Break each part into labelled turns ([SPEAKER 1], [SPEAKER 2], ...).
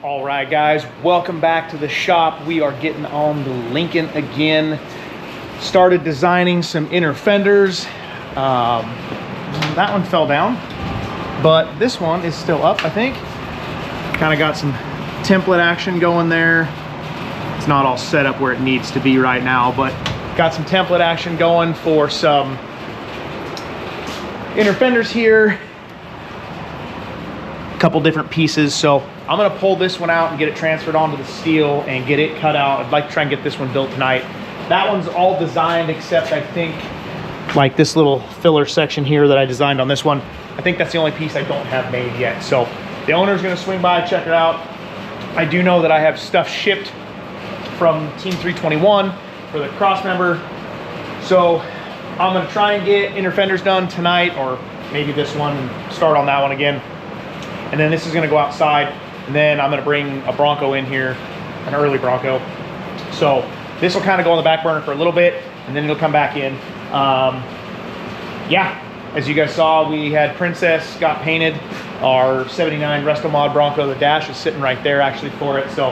[SPEAKER 1] All right, guys, welcome back to the shop. We are getting on the Lincoln again. Started designing some inner fenders. That one fell down, but this one is still up, I think. Kind of got some template action going there. It's not all set up where it needs to be right now, but got some template action going for some inner fenders here. A couple different pieces, so I'm gonna pull this one out and get it transferred onto the steel and get it cut out. I'd like to try and get this one built tonight. That one's all designed except I think like this little filler section here that I designed on this one. I think that's the only piece I don't have made yet. So the owner's gonna swing by, check it out. I do know that I have stuff shipped from Team 321 for the crossmember. So I'm gonna try and get inner fenders done tonight, or maybe this one, and start on that one again. And then this is gonna go outside, and then I'm gonna bring a Bronco in here, an early Bronco. So this will kind of go on the back burner for a little bit, and then it'll come back in. Yeah, as you guys saw, we had Princess got painted. Our 79 Resto Mod Bronco, the dash is sitting right there actually for it. So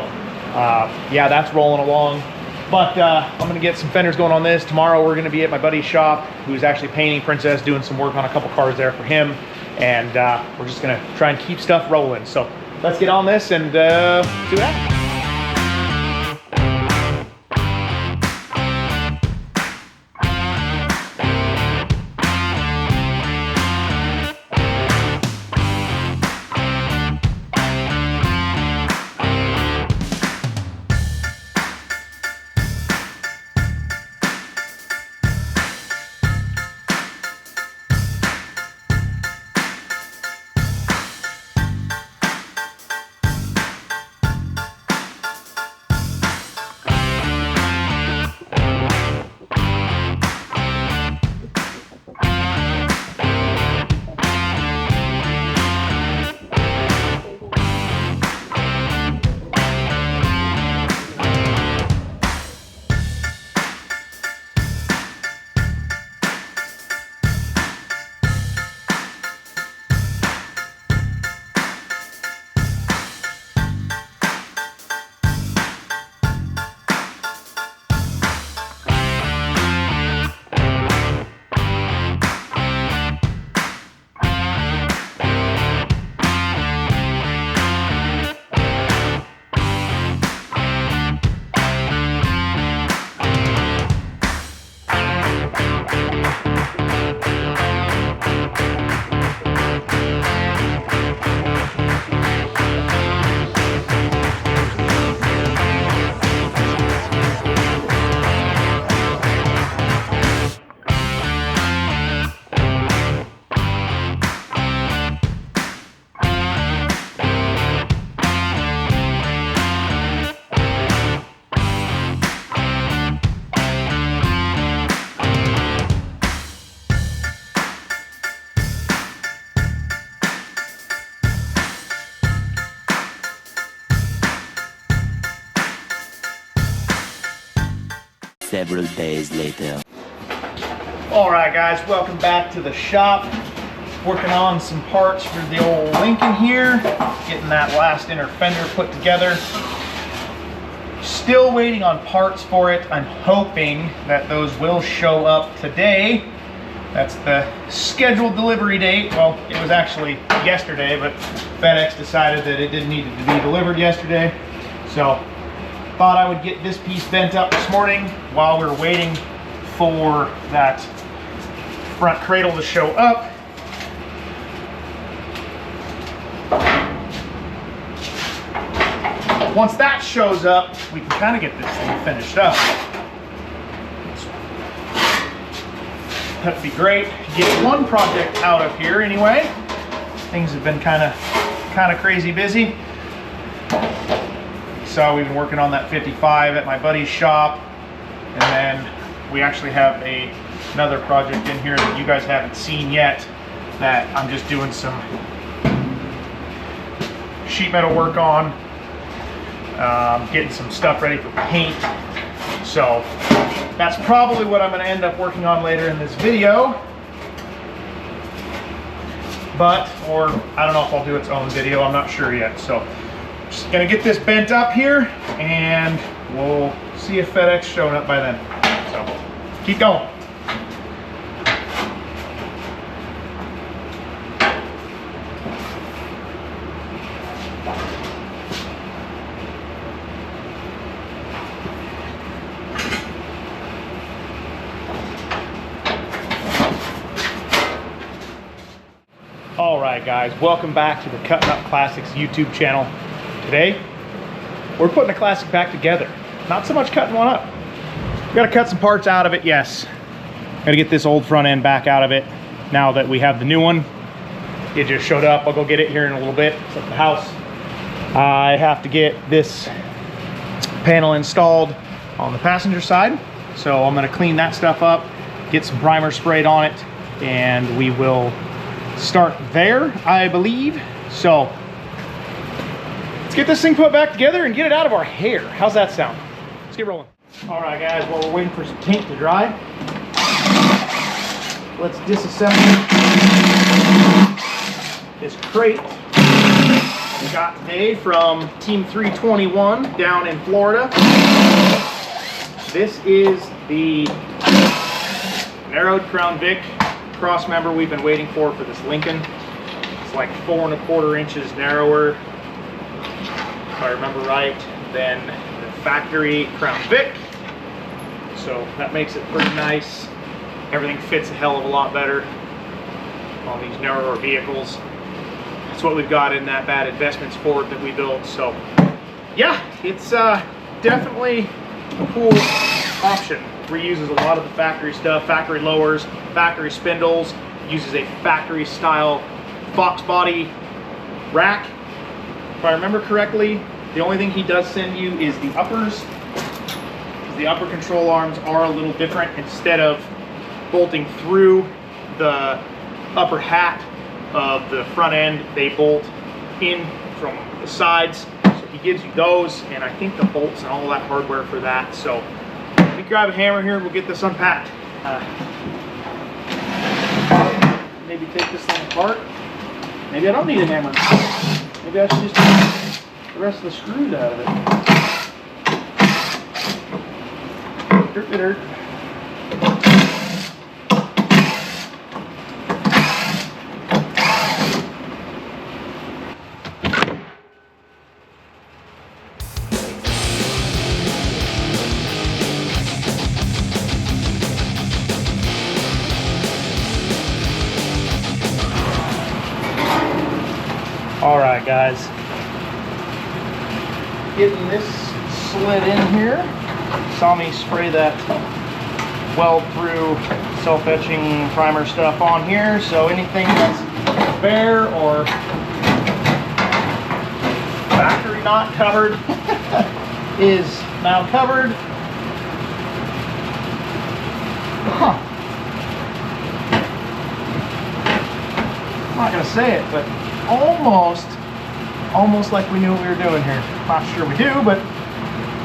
[SPEAKER 1] yeah, that's rolling along. But I'm gonna get some fenders going on this. Tomorrow we're gonna be at my buddy's shop, who's actually painting Princess, doing some work on a couple cars there for him. And we're just gonna try and keep stuff rolling. So let's get on this and do that.
[SPEAKER 2] Several days later.
[SPEAKER 1] All right, guys, welcome back to the shop. Working on some parts for the old Lincoln here. Getting that last inner fender put together. Still waiting on parts for it. I'm hoping that those will show up today. That's the scheduled delivery date. Well, it was actually yesterday, but FedEx decided that it didn't need to be delivered yesterday. So thought I would get this piece bent up this morning while we were waiting for that front cradle to show up. Once that shows up, we can kind of get this thing finished up. That'd be great. Get one project out of here anyway. Things have been kind of crazy busy. So we've been working on that 55 at my buddy's shop, and then we actually have another project in here that you guys haven't seen yet that I'm just doing some sheet metal work on, getting some stuff ready for paint. So that's probably what I'm going to end up working on later in this video. But, or I don't know if I'll do its own video, I'm not sure yet. So Just gonna get this bent up here and we'll see if FedEx showing up by then. So keep going. All right, guys, welcome back to the Cutting Up Classics YouTube channel. Today, we're putting a classic back together. Not so much cutting one up. We gotta cut some parts out of it, yes. Gotta get this old front end back out of it now that we have the new one. It just showed up. I'll go get it here in a little bit. It's at the house. I have to get this panel installed on the passenger side. So I'm gonna clean that stuff up, get some primer sprayed on it, and we will start there, I believe. So let's get this thing put back together and get it out of our hair. How's that sound? Let's get rolling. All right, guys, while we're waiting for some paint to dry, let's disassemble this crate we got today from Team 321 down in Florida. This is the narrowed Crown Vic cross member we've been waiting for this Lincoln. It's like 4 1/4 inches narrower, if I remember right, than the factory Crown Vic. So that makes it pretty nice. Everything fits a hell of a lot better on these narrower vehicles. That's what we've got in that bad investments Ford that we built. So yeah, it's definitely a cool option. Reuses a lot of the factory stuff, factory lowers, factory spindles, uses a factory style Fox body rack. If I remember correctly, the only thing he does send you is the uppers. The upper control arms are a little different. Instead of bolting through the upper hat of the front end, they bolt in from the sides. So he gives you those, and I think the bolts and all that hardware for that. So let me grab a hammer here and we'll get this unpacked. Maybe take this thing apart. Maybe I don't need a hammer. Maybe I should just take the rest of the screws out of it. Dirt, dirt. All right, guys, getting this slid in here. Saw me spray that weld through self-etching primer stuff on here, so anything that's bare or factory not covered is now covered. I'm not gonna say it, but almost like we knew what we were doing here. Not sure we do, but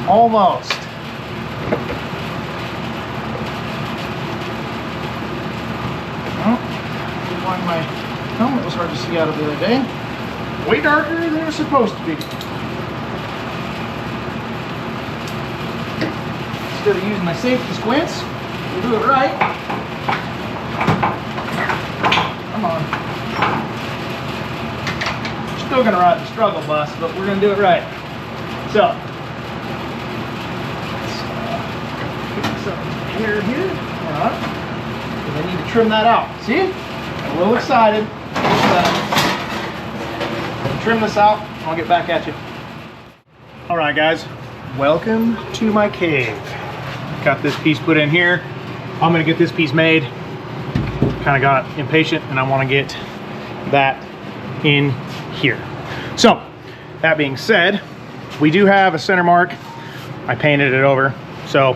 [SPEAKER 1] almost. Oh, looks like my helmet was hard to see out of the other day. Way darker than it was supposed to be. Instead of using my safety squints, we'll do it right. Come on. Still gonna ride the struggle bus, but we're gonna do it right. So, let's get some hair here. All right. And I need to trim that out. See? I'm a little excited. Trim this out, and I'll get back at you. All right, guys. Welcome to my cave. Got this piece put in here. I'm gonna get this piece made. Kind of got impatient, and I want to get that in here. So that being said, we do have a center mark. I painted it over, so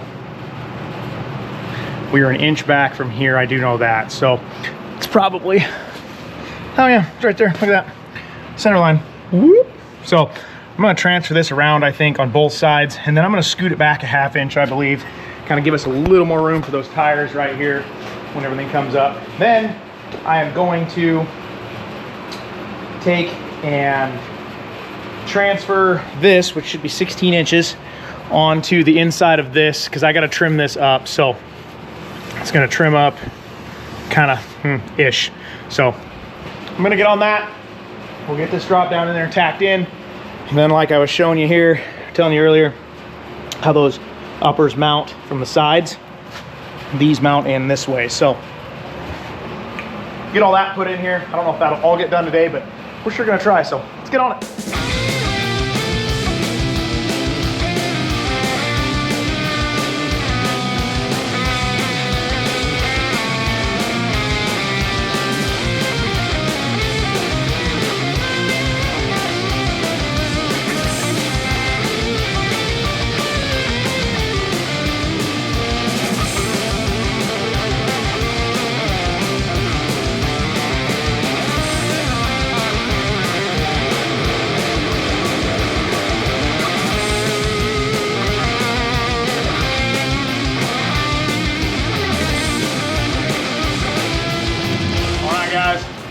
[SPEAKER 1] we are an inch back from here. I do know that, so it's probably, oh yeah, it's right there. Look at that center line. Whoop. So I'm going to transfer this around, I think, on both sides, and then I'm going to scoot it back a ½ inch, I believe, kind of give us a little more room for those tires right here when everything comes up. Then I am going to take and transfer this, which should be 16 inches, onto the inside of this, because I got to trim this up. So it's going to trim up kind of ish. So I'm going to get on that. We'll get this drop down in there and tacked in. And then, like I was showing you here, telling you earlier, how those uppers mount from the sides. These mount in this way. So get all that put in here. I don't know if that'll all get done today, but we're sure gonna try. So let's get on it.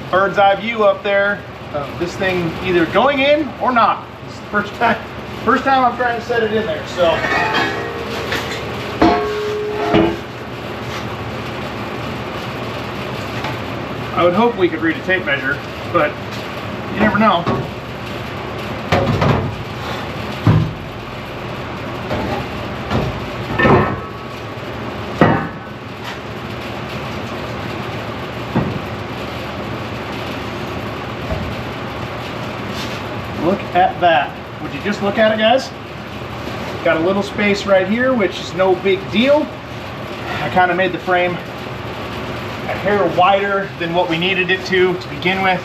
[SPEAKER 1] Bird's eye view up there. This thing either going in or not. This is the first time I'm trying to set it in there. So I would hope we could read a tape measure, but you never know. Look at that. Would you just look at it, guys? Got a little space right here, which is no big deal. I kind of made the frame a hair wider than what we needed it to begin with.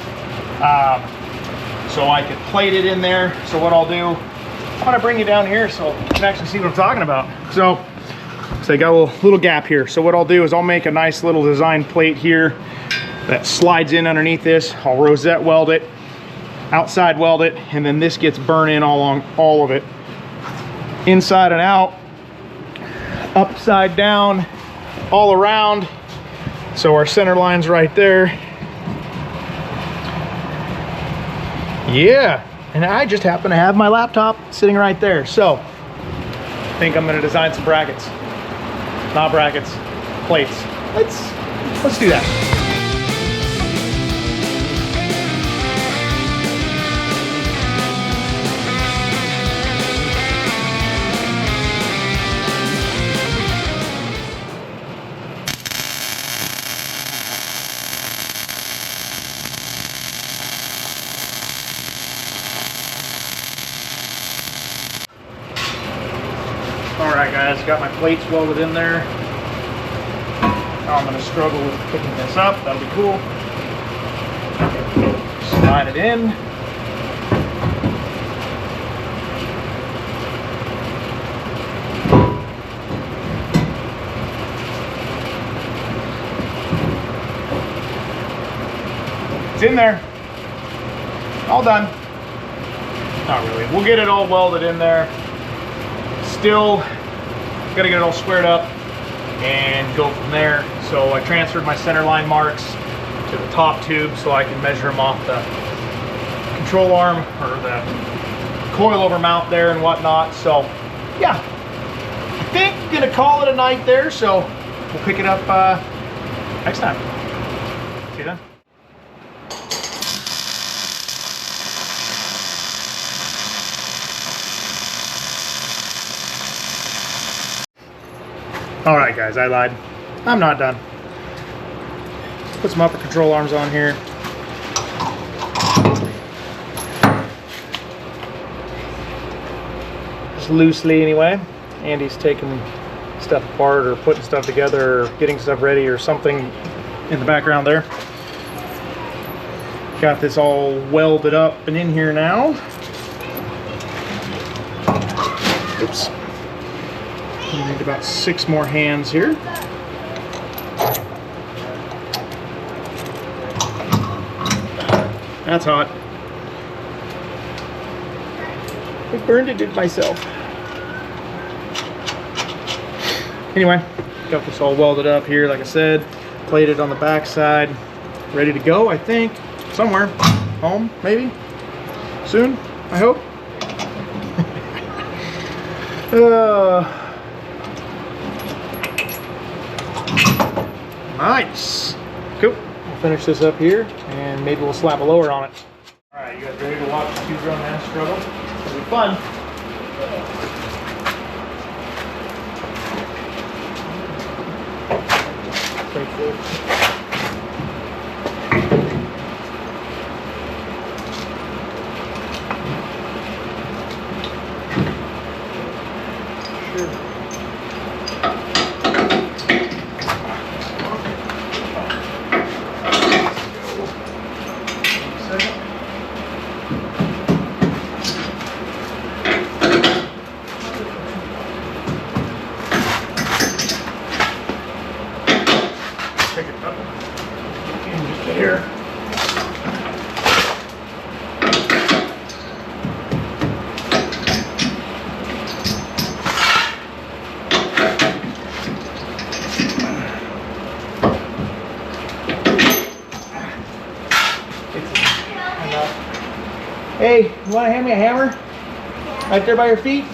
[SPEAKER 1] So I could plate it in there. So what I'll do, I'm gonna bring you down here so you can actually see what I'm talking about. So I got a little gap here. So what I'll do is I'll make a nice little design plate here that slides in underneath this. I'll rosette weld it, outside weld it, and then this gets burnt in all of it, inside and out, upside down, all around. So our center line's right there. Yeah, and I just happen to have my laptop sitting right there. So I think I'm gonna design some brackets. Not brackets, plates. Let's do that. Alright guys, got my plates welded in there. Now I'm going to struggle with picking this up. That'll be cool. Slide it in. It's in there. All done. Not really. We'll get it all welded in there. Still gotta get it all squared up and go from there. So I transferred my center line marks to the top tube so I can measure them off the control arm or the coilover mount there and whatnot. So yeah, I think I'm gonna call it a night there. So we'll pick it up next time. See you then. All right, guys, I lied. I'm not done. Put some upper control arms on here. Just loosely anyway. Andy's taking stuff apart or putting stuff together or getting stuff ready or something in the background there. Got this all welded up and in here now. Oops. We need about 6 more hands here. That's hot. I burned it myself. Anyway, got this all welded up here, like I said, plated on the back side, ready to go, I think. Somewhere. Home, maybe. Soon, I hope. Nice. Cool. We'll finish this up here and maybe we'll slap a lower on it. All right, you guys ready to watch the two grown men struggle? It'll be fun. Straightforward. Pick it up and just get here. Hey, you want to hand me a hammer?
[SPEAKER 3] Yeah.
[SPEAKER 1] Right there by your feet?
[SPEAKER 3] Is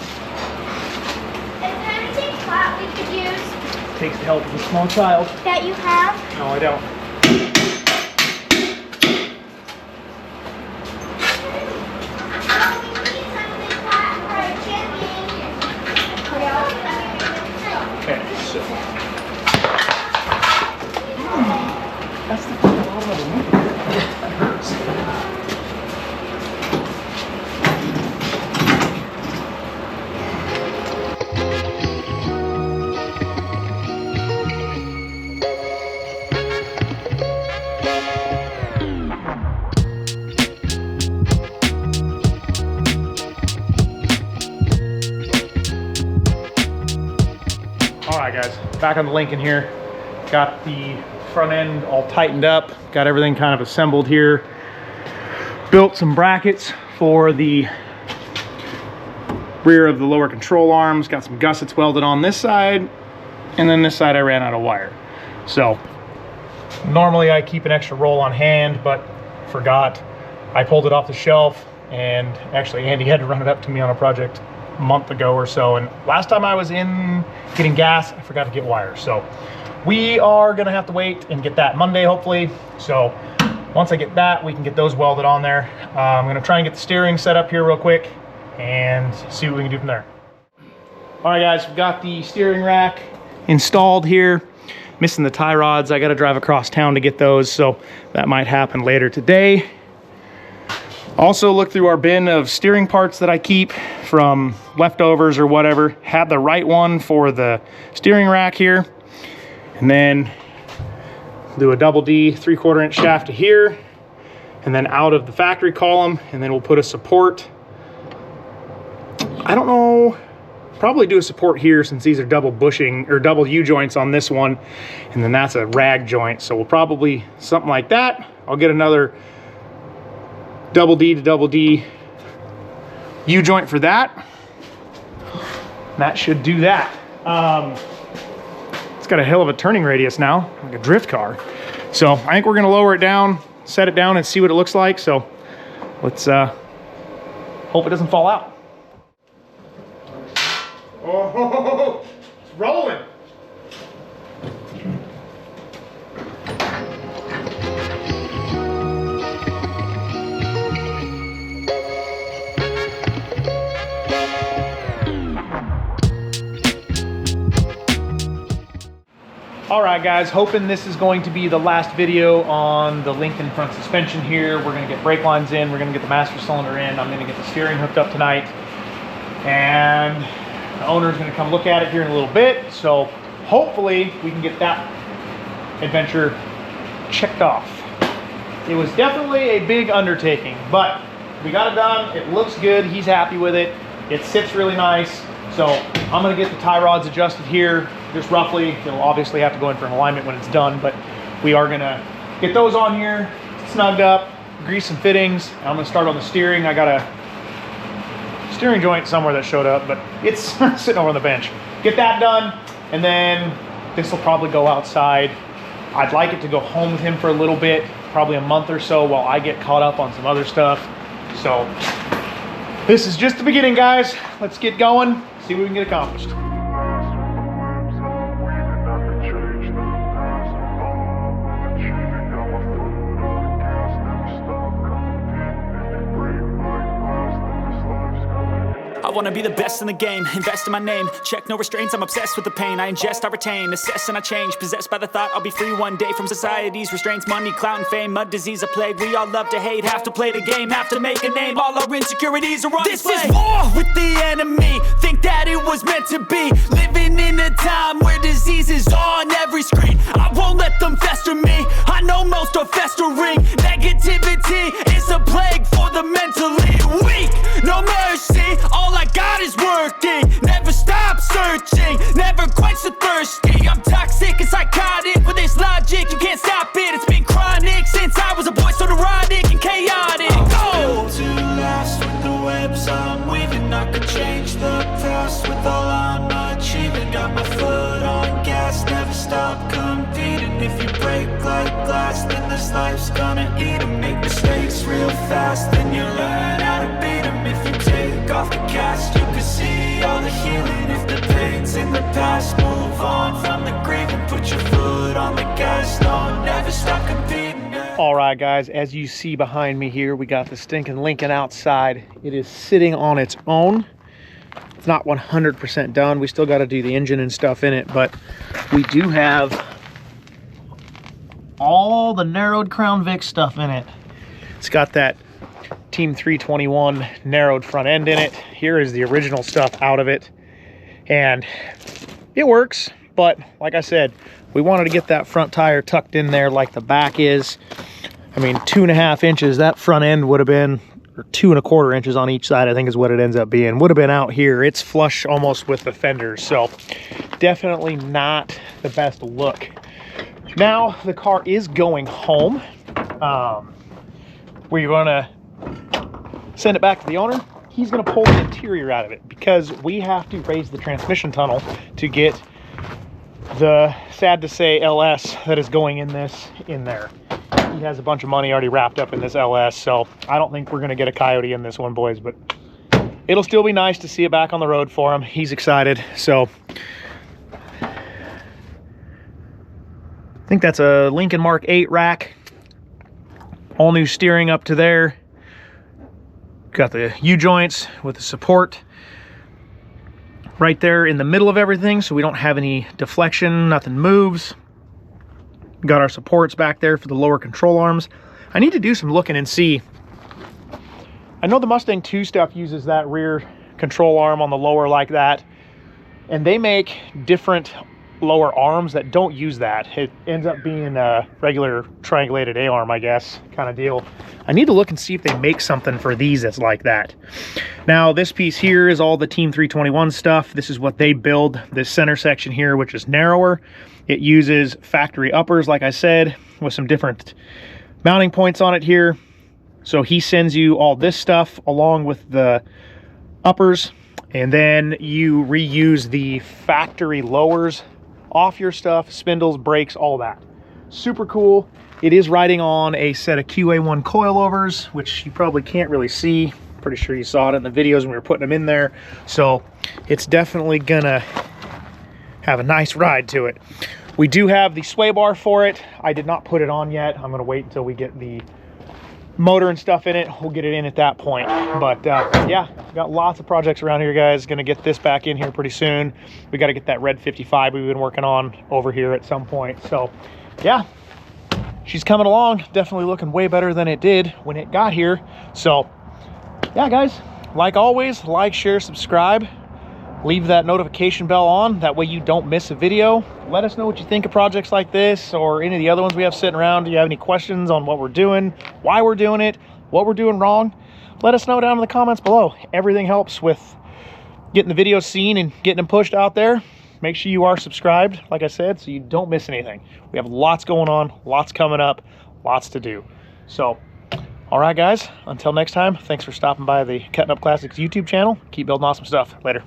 [SPEAKER 3] there anything flat we could use
[SPEAKER 1] Takes the help of a small child.
[SPEAKER 3] that you have?
[SPEAKER 1] No, I don't.
[SPEAKER 3] Oh, we need something flat for a chimney.
[SPEAKER 1] Okay, so. That's the bottom of the wood. That hurts. All right, guys, back on the Lincoln here. Got the front end all tightened up, got everything kind of assembled here. Built some brackets for the rear of the lower control arms, got some gussets welded on this side, and then this side I ran out of wire. So normally I keep an extra roll on hand, but forgot. I pulled it off the shelf, and actually Andy had to run it up to me on a project a month ago or so, and last time I was in getting gas, I forgot to get wire. So we are gonna have to wait and get that Monday, hopefully. So once I get that, we can get those welded on there. I'm gonna try and get the steering set up here real quick and see what we can do from there. All right, guys, we've got the steering rack installed here. Missing the tie rods. I gotta drive across town to get those, so that might happen later today. Also look through our bin of steering parts that I keep from leftovers or whatever. Had the right one for the steering rack here. And then do a double D 3/4 inch shaft to here. And then out of the factory column. And then we'll put a support. I don't know, probably do a support here since these are double bushing or double U-joints on this one. And then that's a rag joint. So we'll probably something like that. I'll get another double D to double D U-joint for that. That should do that. It's got a hell of a turning radius now, like a drift car. So I think we're gonna lower it down, set it down and see what it looks like. So let's hope it doesn't fall out. Oh, it's rolling. All right, guys, hoping this is going to be the last video on the Lincoln front suspension here. We're gonna get brake lines in, we're gonna get the master cylinder in, I'm gonna get the steering hooked up tonight, and the owner's gonna come look at it here in a little bit, so hopefully we can get that adventure checked off. It was definitely a big undertaking, but we got it done, it looks good, he's happy with it, it sits really nice, so I'm gonna get the tie rods adjusted here, just roughly. They'll obviously have to go in for an alignment when it's done, but we are gonna get those on here, snugged up, grease some fittings. I'm gonna start on the steering. I got a steering joint somewhere that showed up, but it's sitting over on the bench. Get that done, and then this will probably go outside. I'd like it to go home with him for a little bit, probably a month or so while I get caught up on some other stuff. So this is just the beginning, guys. Let's get going. see what we can get accomplished.
[SPEAKER 4] I wanna be the best in the game, invest in my name. Check no restraints, I'm obsessed with the pain. I ingest, I retain, assess and I change. Possessed by the thought I'll be free one day from society's restraints. Money, clout and fame, mud, disease, a plague. We all love to hate, have to play the game, have to make a name. All our insecurities are on display. This is war with the enemy, think that it was meant to be. Living in a time where disease is on every screen. I won't let them fester me, I know most are festering. Negativity is a plague for the mentally weak. No mercy, all I got is working. Never stop searching, never quench the thirsty. I'm toxic and psychotic, with this logic, you can't stop it. It's been chronic since I was a boy, so neurotic and chaotic. Built to last with the webs I'm weaving. I could change the past with all I'm achieving. Got my foot on gas, never stop competing. If you break like glass, then this life's gonna eat 'em. Make mistakes real fast, then you learn how to beat 'em. If you take off the cast, you can see all the healing. If the pain's in the past, move on from the grave and put your foot on the gas. No, never stop competing.
[SPEAKER 1] All right, guys, as you see behind me here, we got the stinking Lincoln outside. It is sitting on its own. It's not 100% done. We still got to do the engine and stuff in it, but we do have all the narrowed Crown Vic stuff in it. It's got that Team 321 narrowed front end in it. Here is the original stuff out of it, and it works, but like I said, we wanted to get that front tire tucked in there like the back is. I mean, 2.5 inches, that front end would have been, or 2.25 inches on each side, I think is what it ends up being, would have been out here. It's flush almost with the fenders, so definitely not the best look. Now the car is going home. We're gonna send it back to the owner. He's gonna pull the interior out of it because we have to raise the transmission tunnel to get the, sad to say, LS that is going in this in there. He has a bunch of money already wrapped up in this LS, so I don't think we're gonna get a Coyote in this one, boys, but it'll still be nice to see it back on the road for him. He's excited. So I think that's a Lincoln Mark 8 rack. All new steering up to there. Got the U-joints with the support right there in the middle of everything, so we don't have any deflection, nothing moves. Got our supports back there for the lower control arms. I need to do some looking and see. I know the Mustang 2 stuff uses that rear control arm on the lower like that, and they make different lower arms that don't use that. It ends up being a regular triangulated A-arm, I guess, kind of deal. I need to look and see if they make something for these that's like that. Now, this piece here is all the Team 321 stuff. This is what they build. This center section here, which is narrower, it uses factory uppers, like I said, with some different mounting points on it here. So he sends you all this stuff along with the uppers, and then you reuse the factory lowers off your stuff, spindles, brakes, all that. Super cool. It is riding on a set of QA1 coilovers, which you probably can't really see. Pretty sure you saw it in the videos when we were putting them in there. So it's definitely gonna have a nice ride to it. We do have the sway bar for it. I did not put it on yet. I'm gonna wait until we get the motor and stuff in it. We'll get it in at that point. But yeah, got lots of projects around here, guys. Gonna get this back in here pretty soon. We got to get that red 55 we've been working on over here at some point. So yeah, she's coming along. Definitely looking way better than it did when it got here. So yeah, guys, like always, like, share, subscribe. Leave that notification bell on. That way you don't miss a video. Let us know what you think of projects like this or any of the other ones we have sitting around. Do you have any questions on what we're doing, why we're doing it, what we're doing wrong? Let us know down in the comments below. Everything helps with getting the videos seen and getting them pushed out there. Make sure you are subscribed, like I said, so you don't miss anything. We have lots going on, lots coming up, lots to do. So, all right, guys, until next time, thanks for stopping by the Cutting Up Classics YouTube channel. Keep building awesome stuff. Later.